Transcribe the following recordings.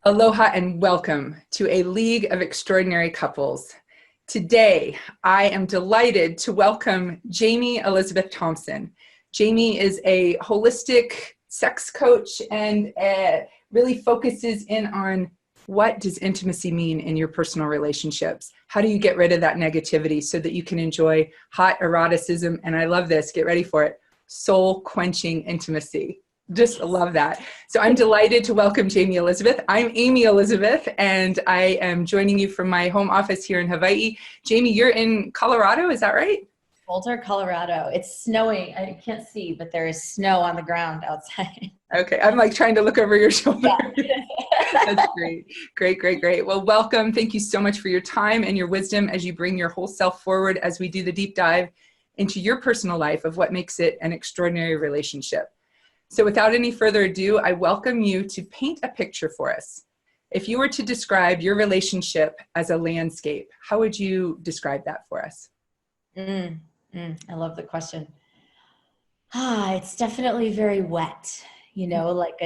Aloha and welcome to a League of Extraordinary Couples. Today, I am delighted to welcome Jamie Elizabeth Thompson. Jamie is a holistic sex coach and really focuses in on what does intimacy mean in your personal relationships? How do you get rid of that negativity so that you can enjoy hot eroticism? And I love this, get ready for it, soul-quenching intimacy. Just love that. So I'm delighted to welcome Jamie Elizabeth. I'm Amy Elizabeth, and I am joining you from my home office here in Hawaii. Jamie, you're in Colorado, is that right? Boulder, Colorado. It's snowing. I can't see, but there is snow on the ground outside. Okay, I'm like trying to look over your shoulder. Yeah. That's great. Great. Well, welcome. Thank you so much for your time and your wisdom as you bring your whole self forward as we do the deep dive into your personal life of what makes it an extraordinary relationship. So without any further ado, I welcome you to paint a picture for us. If you were to describe your relationship as a landscape, how would you describe that for us? I love the question. It's definitely very wet, like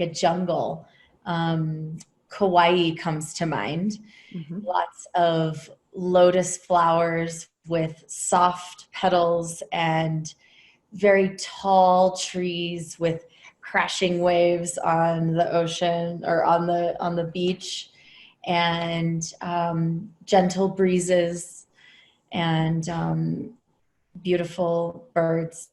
a jungle. Kauai comes to mind. Mm-hmm. Lots of lotus flowers with soft petals and very tall trees with crashing waves on the ocean or on the beach, and gentle breezes and beautiful birds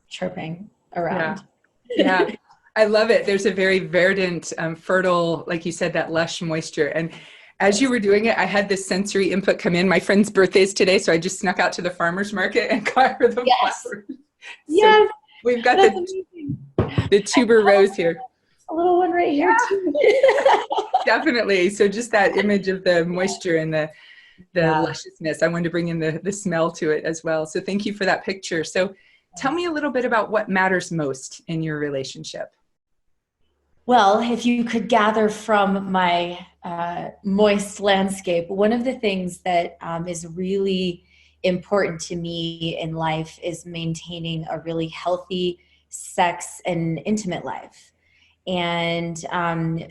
chirping around. Yeah. I love it. There's a very verdant, fertile, like you said, that lush moisture. And as you were doing it, I had this sensory input come in. My friend's birthday is today, so I just snuck out to the farmer's market and got her the flowers. Yes. So we've got the tuber rose here. A little one right here too. Definitely. So just that image of the moisture and the lusciousness. I wanted to bring in the smell to it as well. So thank you for that picture. So tell me a little bit about what matters most in your relationship. Well, if you could gather from my moist landscape, one of the things that is really important to me in life is maintaining a really healthy sex and intimate life. And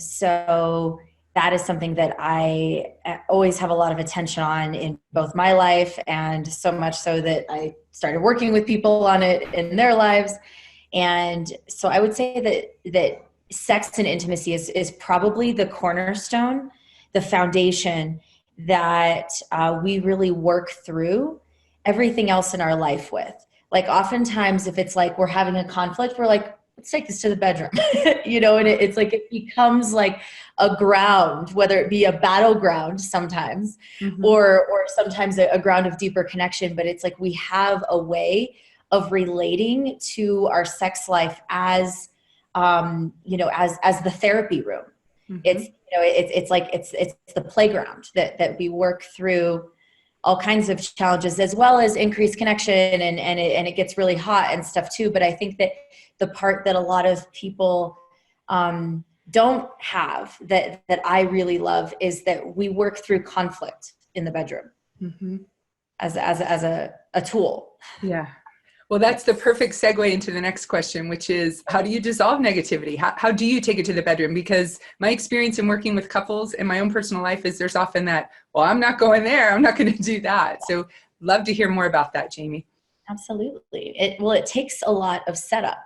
so that is something that I always have a lot of attention on in both my life, and so much so that I started working with people on it in their lives. And so I would say that sex and intimacy is probably the cornerstone, the foundation that we really work through everything else in our life with. Like oftentimes if it's like we're having a conflict, we're like, let's take this to the bedroom, and it's like it becomes like a ground, whether it be a battleground sometimes, mm-hmm. or sometimes a ground of deeper connection. But it's like we have a way of relating to our sex life as as the therapy room. Mm-hmm. It's the playground that we work through all kinds of challenges, as well as increased connection, and it gets really hot and stuff too. But I think that the part that a lot of people don't have that I really love is that we work through conflict in the bedroom, mm-hmm. as a tool. Yeah. Well, that's the perfect segue into the next question, which is, how do you dissolve negativity? How do you take it to the bedroom? Because my experience in working with couples in my own personal life is there's often that, well, I'm not going there. I'm not going to do that. So love to hear more about that, Jamie. Absolutely. It takes a lot of setup,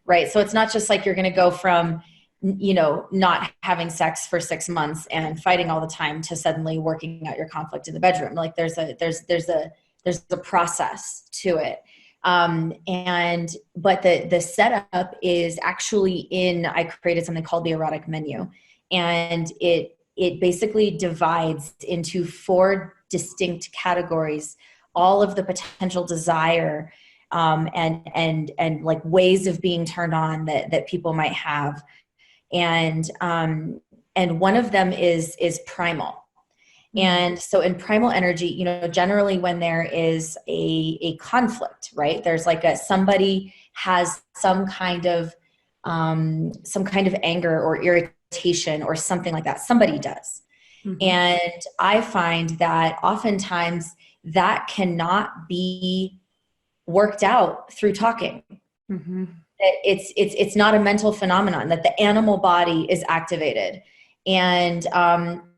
right? So it's not just like you're going to go from, not having sex for 6 months and fighting all the time to suddenly working out your conflict in the bedroom. Like there's a process to it. But the setup is actually I created something called the Erotic Menu, and it basically divides into 4 distinct categories, all of the potential desire, and like ways of being turned on that people might have. And one of them is primal. And so in primal energy, generally when there is a conflict, right, there's like somebody has some kind of anger or irritation or something like that. Somebody does. Mm-hmm. And I find that oftentimes that cannot be worked out through talking. Mm-hmm. It's not a mental phenomenon, that the animal body is activated And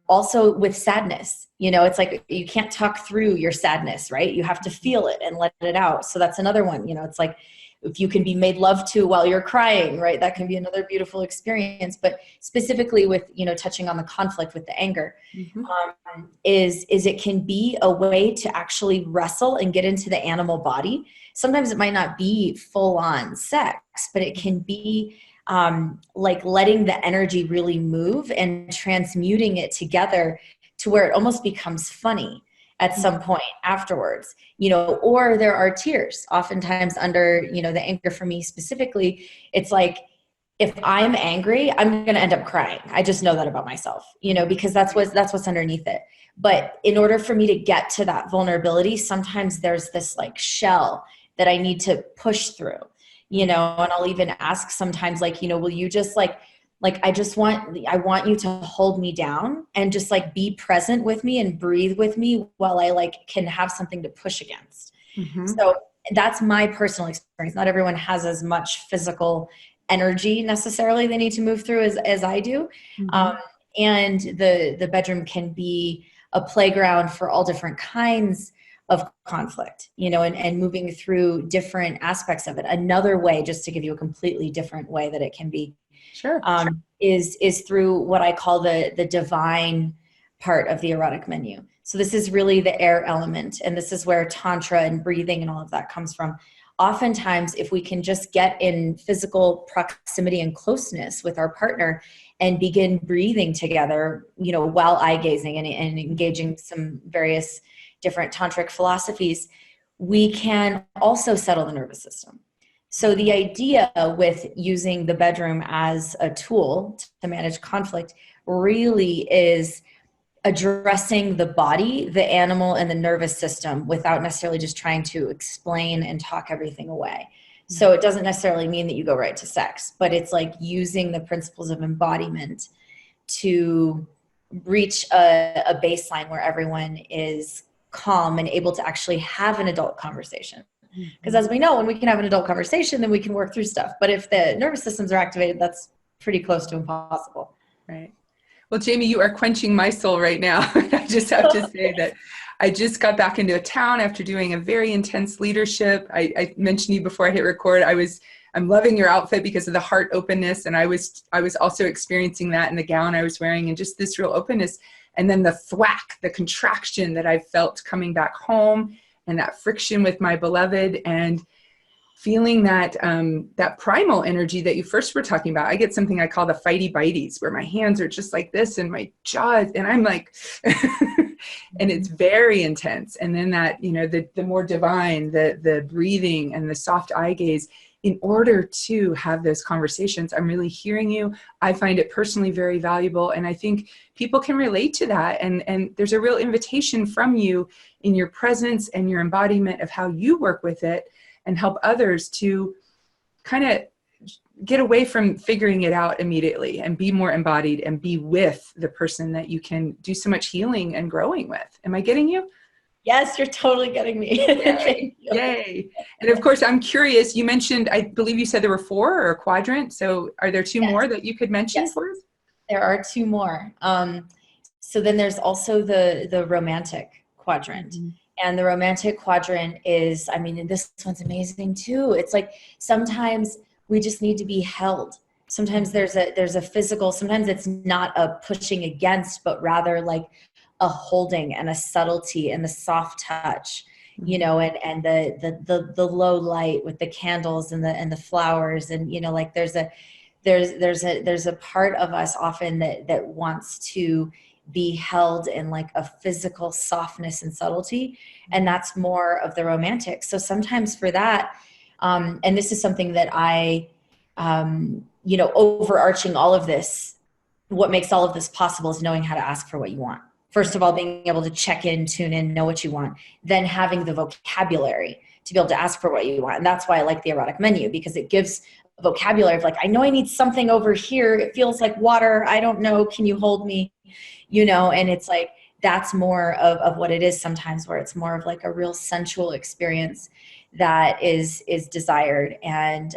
also with sadness, it's like you can't talk through your sadness, right? You have to feel it and let it out. So that's another one. It's like if you can be made love to while you're crying, right? That can be another beautiful experience. But specifically with, touching on the conflict with the anger, is it can be a way to actually wrestle and get into the animal body. Sometimes it might not be full on sex, but it can be like letting the energy really move and transmuting it together to where it almost becomes funny at some point afterwards, or there are tears oftentimes under, the anger. For me specifically, it's like, if I'm angry, I'm going to end up crying. I just know that about myself, because that's what's underneath it. But in order for me to get to that vulnerability, sometimes there's this like shell that I need to push through, and I'll even ask sometimes like, will you just like I want you to hold me down and just like be present with me and breathe with me while I like can have something to push against. So that's my personal experience. Not everyone has as much physical energy necessarily they need to move through as I do. And the bedroom can be a playground for all different kinds of conflict, and moving through different aspects of it. Another way, just to give you a completely different way that it can be, is through what I call the divine part of the erotic menu. So this is really the air element, and this is where tantra and breathing and all of that comes from. Oftentimes, if we can just get in physical proximity and closeness with our partner and begin breathing together, while eye gazing and engaging some various different tantric philosophies, we can also settle the nervous system. So the idea with using the bedroom as a tool to manage conflict really is addressing the body, the animal, and the nervous system without necessarily just trying to explain and talk everything away. So it doesn't necessarily mean that you go right to sex, but it's like using the principles of embodiment to reach a baseline where everyone is calm and able to actually have an adult conversation. Because as we know, when we can have an adult conversation, then we can work through stuff. But if the nervous systems are activated, that's pretty close to impossible. Right. Well, Jamie, you are quenching my soul right now. I just have to say that I just got back into a town after doing a very intense leadership. I mentioned to you before I hit record, I'm loving your outfit because of the heart openness. And I was also experiencing that in the gown I was wearing and just this real openness. And then the thwack, the contraction that I felt coming back home and that friction with my beloved and feeling that that primal energy that you first were talking about. I get something I call the fighty bites where my hands are just like this and my jaw, and I'm like, and it's very intense. And then that, the more divine, the breathing and the soft eye gaze, in order to have those conversations. I'm really hearing you. I find it personally very valuable. And I think people can relate to that. And there's a real invitation from you in your presence and your embodiment of how you work with it and help others to kind of get away from figuring it out immediately and be more embodied and be with the person that you can do so much healing and growing with. Am I getting you? Yes, you're totally getting me. Yay. Yay. And of course, I'm curious, you mentioned, I believe you said there were 4 or a quadrant. So are there 2 more that you could mention for us? There are 2 more. So then there's also the romantic quadrant. And the romantic quadrant is, and this one's amazing too. It's like sometimes we just need to be held. Sometimes there's a physical, sometimes it's not a pushing against, but rather like a holding and a subtlety and the soft touch, and the low light with the candles and the flowers. And, like there's a part of us often that wants to be held in like a physical softness and subtlety. And that's more of the romantic. So sometimes for that, and this is something that I, overarching all of this, what makes all of this possible is knowing how to ask for what you want. First of all, being able to check in, tune in, know what you want, then having the vocabulary to be able to ask for what you want. And that's why I like the erotic menu, because it gives a vocabulary of like, I know I need something over here. It feels like water. I don't know. Can you hold me? And it's like, that's more of what it is sometimes, where it's more of like a real sensual experience that is desired. And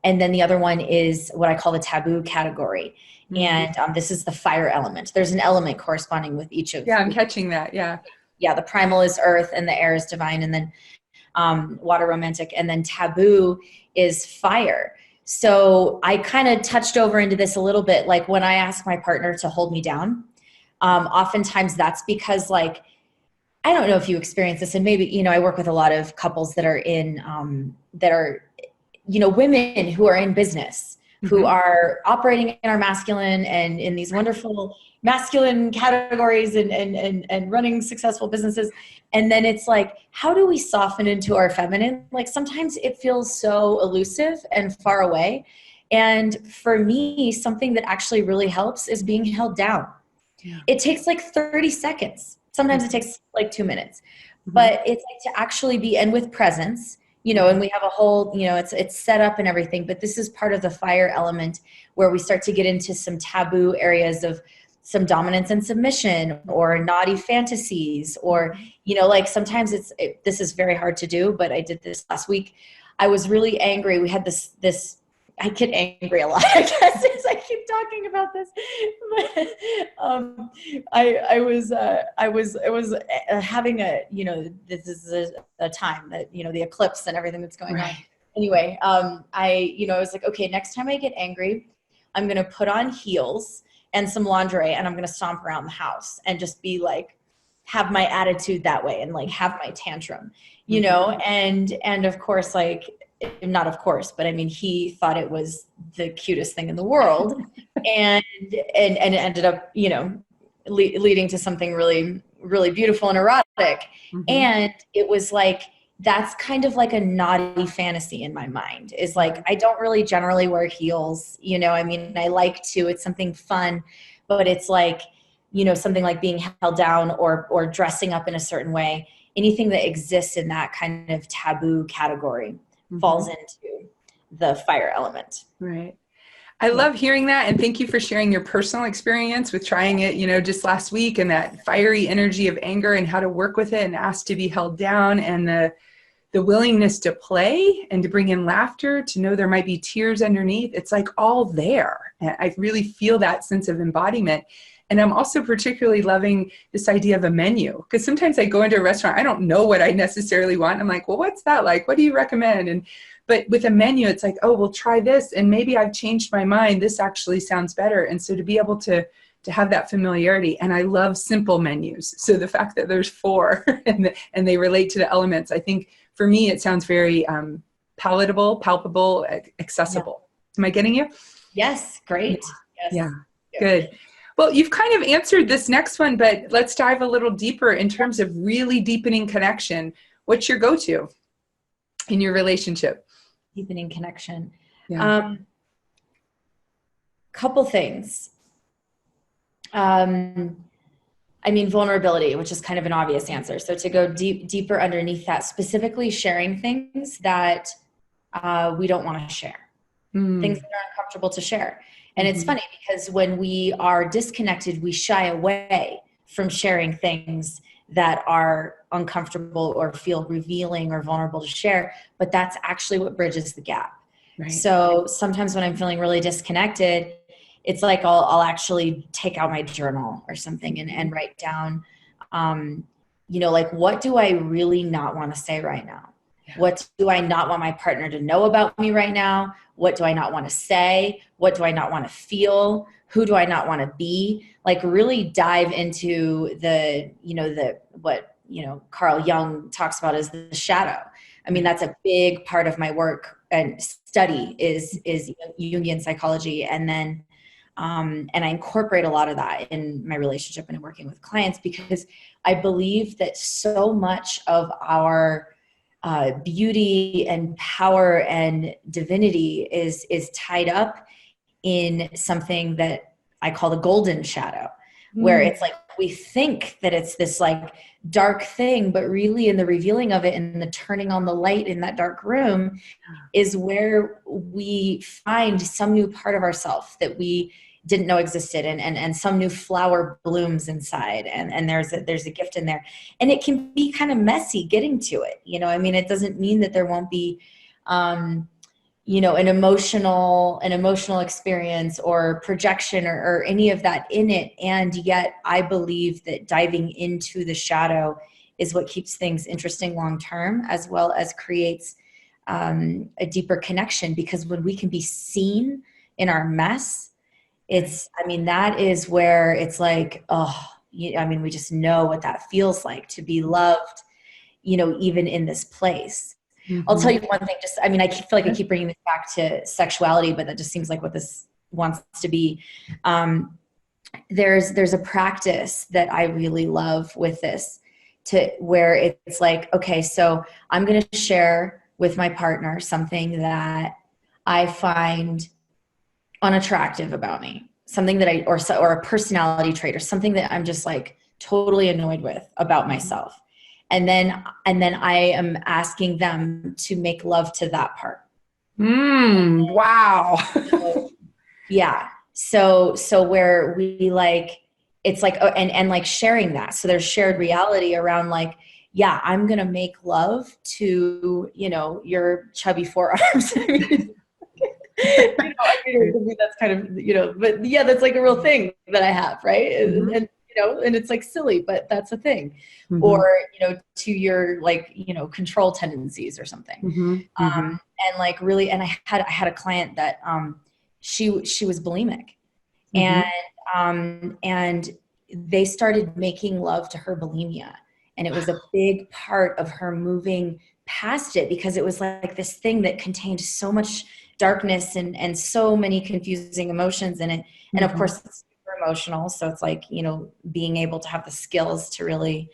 And then the other one is what I call the taboo category. And this is the fire element. There's an element corresponding with each of. Yeah, I'm catching that. Yeah. Yeah, the primal is earth, and the air is divine, and then water romantic, and then taboo is fire. So I kind of touched over into this a little bit. Like when I ask my partner to hold me down, oftentimes that's because, like, I don't know if you experience this, and maybe, you know, I work with a lot of couples that are in, you know, women who are in business, who are operating in our masculine and in these wonderful masculine categories and running successful businesses. And then it's like, how do we soften into our feminine? Like sometimes it feels so elusive and far away. And for me, something that actually really helps is being held down. Yeah. It takes like 30 seconds. Sometimes it takes like 2 minutes, but it's like to actually be, and with presence, you know, and we have a whole, you know, it's set up and everything, but this is part of the fire element where we start to get into some taboo areas of some dominance and submission or naughty fantasies, or, you know, like sometimes this is very hard to do, but I did this last week. I was really angry. We had this, I get angry a lot, I guess, as I keep talking about this. But, I was having a, you know, this is a time that, you know, the eclipse and everything that's going on. Anyway, I was like, okay, next time I get angry, I'm going to put on heels and some lingerie, and I'm going to stomp around the house and just be like, have my attitude that way and like have my tantrum, you know? And of course, like, not of course, but I mean, he thought it was the cutest thing in the world and it ended up, you know, leading to something really, really beautiful and erotic. And it was like, that's kind of like a naughty fantasy in my mind, is like, I don't really generally wear heels, you know, I mean, I like to, it's something fun, but it's like, you know, something like being held down or dressing up in a certain way, anything that exists in that kind of taboo category falls into the fire element. Right. I love hearing that. And thank you for sharing your personal experience with trying it, you know, just last week, and that fiery energy of anger and how to work with it and ask to be held down, and the willingness to play and to bring in laughter, to know there might be tears underneath. It's like all there. And I really feel that sense of embodiment. And I'm also particularly loving this idea of a menu, because sometimes I go into a restaurant, I don't know what I necessarily want. I'm like, well, what's that like? What do you recommend? But with a menu, it's like, oh, we'll try this. And maybe I've changed my mind. This actually sounds better. And so to be able to have that familiarity, and I love simple menus. So the fact that there's 4 and they relate to the elements, I think for me, it sounds very palatable, palpable, accessible. Am I getting you? Yes. Great. Yes. Yeah. Good. Well, you've kind of answered this next one, but let's dive a little deeper in terms of really deepening connection. What's your go-to in your relationship? Deepening connection. Yeah. Couple things. I mean, vulnerability, which is kind of an obvious answer. So to go deeper underneath that, specifically sharing things that we don't want to share, things that are uncomfortable to share. And it's funny because when we are disconnected, we shy away from sharing things that are uncomfortable or feel revealing or vulnerable to share. But that's actually what bridges the gap. Right. So sometimes when I'm feeling really disconnected, it's like I'll actually take out my journal or something and write down, you know, like, what do I really not want to say right now? Yeah. What do I not want my partner to know about me right now? What do I not want to say? What do I not want to feel? Who do I not want to be? Like really dive into what Carl Jung talks about as the shadow. I mean, that's a big part of my work and study is Jungian psychology. And then, and I incorporate a lot of that in my relationship and in working with clients, because I believe that so much of our beauty and power and divinity is tied up in something that I call the golden shadow, where it's like we think that it's this like dark thing, but really in the revealing of it and the turning on the light in that dark room is where we find some new part of ourselves that we didn't know existed, and some new flower blooms inside, and there's a gift in there, and it can be kind of messy getting to it. You know, I mean, it doesn't mean that there won't be an emotional experience or projection or any of that in it. And yet I believe that diving into the shadow is what keeps things interesting long-term, as well as creates a deeper connection, because when we can be seen in our mess, that is where it's like, we just know what that feels like to be loved, even in this place. Mm-hmm. I'll tell you one thing, I feel like I keep bringing this back to sexuality, but that just seems like what this wants to be. There's a practice that I really love with this, where it's like, okay, so I'm going to share with my partner something that I find unattractive about me, something that or a personality trait, or something that I'm just like totally annoyed with about myself. And then I am asking them to make love to that part. Wow. Yeah. So where we like, it's like, and like sharing that. So there's shared reality around like, yeah, I'm going to make love to, your chubby forearms. That's kind of, but yeah, that's like a real thing that I have. Right. Mm-hmm. And it's like silly, but that's a thing. Mm-hmm. Or, to your like, control tendencies or something. Mm-hmm. And like really, and I had a client that, she was bulimic, mm-hmm. And they started making love to her bulimia. And it was a big part of her moving past it, because it was like this thing that contained so much darkness and so many confusing emotions in it. And mm-hmm. of course it's super emotional. So it's like, being able to have the skills to really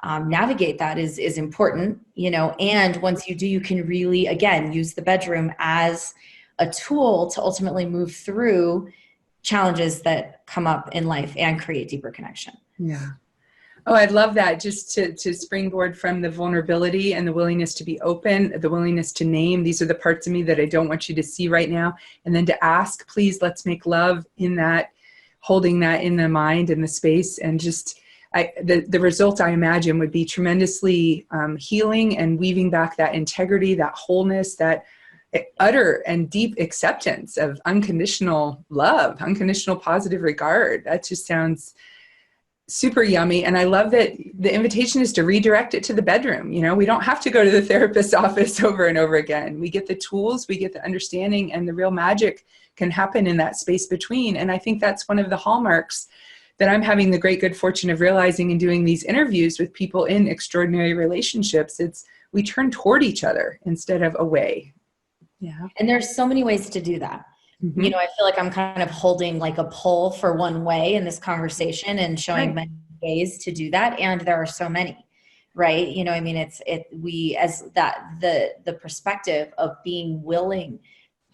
navigate that is important, and once you do, you can really, again, use the bedroom as a tool to ultimately move through challenges that come up in life and create deeper connection. Yeah. Oh, I'd love that. Just to springboard from the vulnerability and the willingness to be open, the willingness to name, these are the parts of me that I don't want you to see right now. And then to ask, please, let's make love in that, holding that in the mind and the space. And just the result, I imagine, would be tremendously healing and weaving back that integrity, that wholeness, that utter and deep acceptance of unconditional love, unconditional positive regard. That just sounds super yummy. And I love that the invitation is to redirect it to the bedroom. We don't have to go to the therapist's office over and over again. We get the tools, we get the understanding, and the real magic can happen in that space between. And I think that's one of the hallmarks that I'm having the great good fortune of realizing in doing these interviews with people in extraordinary relationships. It's we turn toward each other instead of away. Yeah. And there's so many ways to do that. Mm-hmm. I feel like I'm kind of holding like a pull for one way in this conversation and showing many ways to do that. And there are so many, right? The perspective of being willing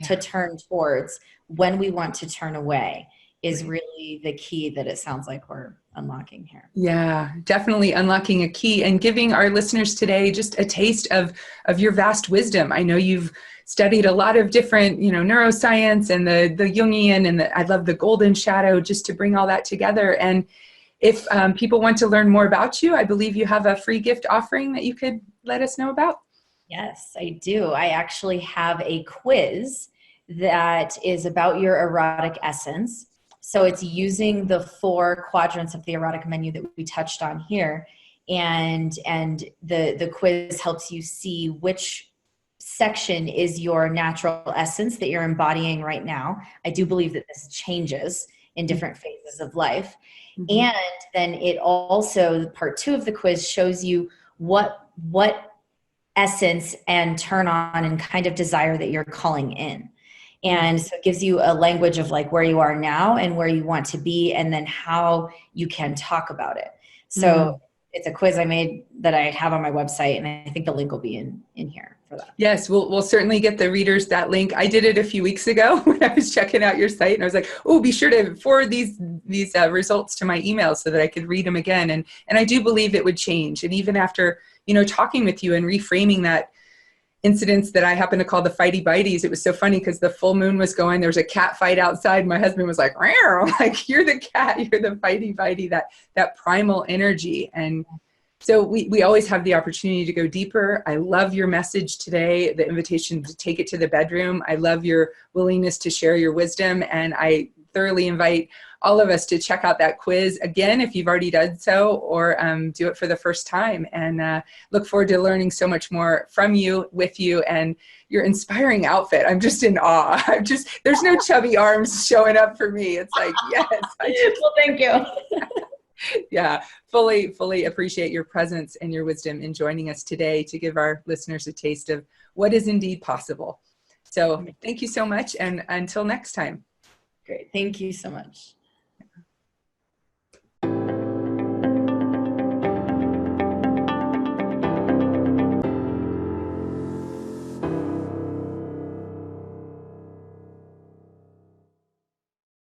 to turn towards when we want to turn away is really the key that it sounds like we're unlocking here. Yeah, definitely unlocking a key and giving our listeners today just a taste of your vast wisdom. I know you've studied a lot of different, neuroscience and the Jungian, and I love the golden shadow, just to bring all that together. And if people want to learn more about you, I believe you have a free gift offering that you could let us know about. Yes, I do. I actually have a quiz that is about your erotic essence. So it's using the 4 quadrants of the erotic menu that we touched on here. And the quiz helps you see which section is your natural essence that you're embodying right now. I do believe that this changes in different phases of life. Mm-hmm. And then it also, part 2 of the quiz shows you what essence and turn on and kind of desire that you're calling in. And so it gives you a language of like where you are now and where you want to be, and then how you can talk about it. So it's a quiz I made that I have on my website, and I think the link will be in here for that. Yes, we'll certainly get the readers that link. I did it a few weeks ago when I was checking out your site, and I was like, oh, be sure to forward these results to my email so that I could read them again. And I do believe it would change. And even after, talking with you and reframing that incidents that I happen to call the fighty bites. It was so funny because the full moon was going, there was a cat fight outside. My husband was like, "Rawr," like, you're the cat, you're the fighty bitey, that primal energy. And So we always have the opportunity to go deeper. I love your message today, the invitation to take it to the bedroom. I love your willingness to share your wisdom, and I thoroughly invite all of us to check out that quiz again if you've already done so, or do it for the first time, and look forward to learning so much more from you, with you, and your inspiring outfit. I'm just in awe. There's no chubby arms showing up for me. It's like, yes. Well, thank you. Yeah, fully appreciate your presence and your wisdom in joining us today to give our listeners a taste of what is indeed possible. So thank you so much, and until next time. Great. Thank you so much.